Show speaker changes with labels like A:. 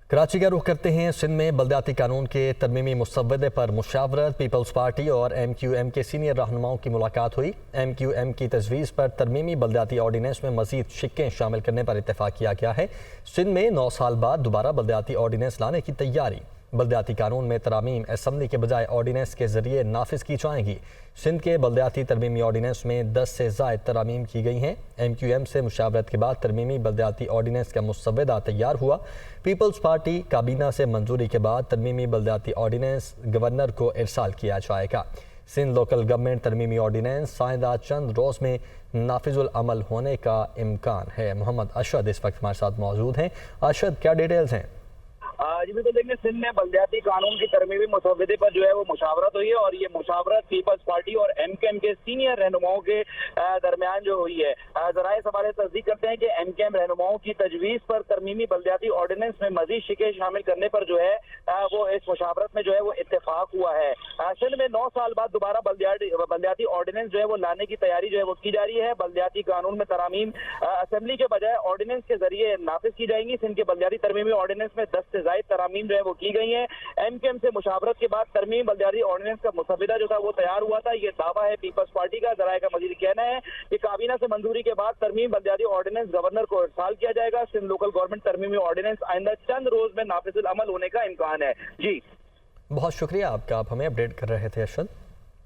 A: کراچی کا رخ کرتے ہیں۔ سندھ میں بلدیاتی قانون کے ترمیمی مسودے پر مشاورت۔ پیپلز پارٹی اور ایم کیو ایم کے سینئر رہنماؤں کی ملاقات ہوئی۔ ایم کیو ایم کی تجویز پر ترمیمی بلدیاتی آرڈیننس میں مزید شقیں شامل کرنے پر اتفاق کیا گیا ہے۔ سندھ میں 9 سال بعد دوبارہ بلدیاتی آرڈیننس لانے کی تیاری۔ بلدیاتی قانون میں ترامیم اسمبلی کے بجائے آرڈیننس کے ذریعے نافذ کی جائیں گی۔ سندھ کے بلدیاتی ترمیمی آرڈیننس میں 10 سے زائد ترامیم کی گئی ہیں۔ ایم کیو ایم سے مشاورت کے بعد ترمیمی بلدیاتی آرڈیننس کا مسودہ تیار ہوا۔ پیپلز پارٹی کابینہ سے منظوری کے بعد ترمیمی بلدیاتی آرڈیننس گورنر کو ارسال کیا جائے گا۔ سندھ لوکل گورنمنٹ ترمیمی آرڈیننس سائنسداں چند روز میں نافذ العمل ہونے کا امکان ہے۔ محمد ارشد اس وقت ہمارے ساتھ موجود ہیں۔ ارشد، کیا ڈیٹیلز ہیں؟
B: جی بالکل، دیکھیں سندھ میں بلدیاتی قانون کی ترمیمی مسودے پر جو ہے وہ مشاورت ہوئی ہے، اور یہ مشاورت پیپلز پارٹی اور ایم کیو ایم کے سینئر رہنماؤں کے درمیان جو ہوئی ہے۔ ذرائع سوالے تصدیق کرتے ہیں کہ ایم کیو ایم رہنماؤں کی تجویز پر ترمیمی بلدیاتی آرڈیننس میں مزید شقیں شامل کرنے پر جو ہے وہ اس مشاورت میں جو ہے وہ اتفاق ہوا ہے۔ سندھ میں 9 سال بعد دوبارہ بلدیاتی آرڈیننس جو ہے وہ لانے کی تیاری جو ہے وہ کی جا رہی ہے۔ بلدیاتی قانون میں ترامیم اسمبلی کے بجائے آرڈیننس کے ذریعے نافذ کی جائیں گی۔ سندھ کے بلدیاتی ترمیمی آرڈیننس میں 10 سے زائد ترامیم جو ہے وہ کی گئی ہیں۔ ایم کیو ایم سے مشاورت کے بعد ترمیم بلدیاتی آرڈیننس کا مسودہ جو تھا وہ تیار ہوا تھا۔ یہ دعویٰ ہے پیپلز پارٹی کا۔ ذرائع کا مزید کہنا ہے کہ کابینہ سے منظوری کے بعد ترمیم بلدیاتی آرڈیننس گورنر کو ارسال کیا جائے گا۔ سندھ لوکل گورنمنٹ ترمیمی آرڈیننس آئندہ چند روز میں نافذ العمل ہونے کا امکان ہے۔ جی
A: بہت شکریہ آپ کا، آپ ہمیں اپڈیٹ کر رہے تھے ارشد۔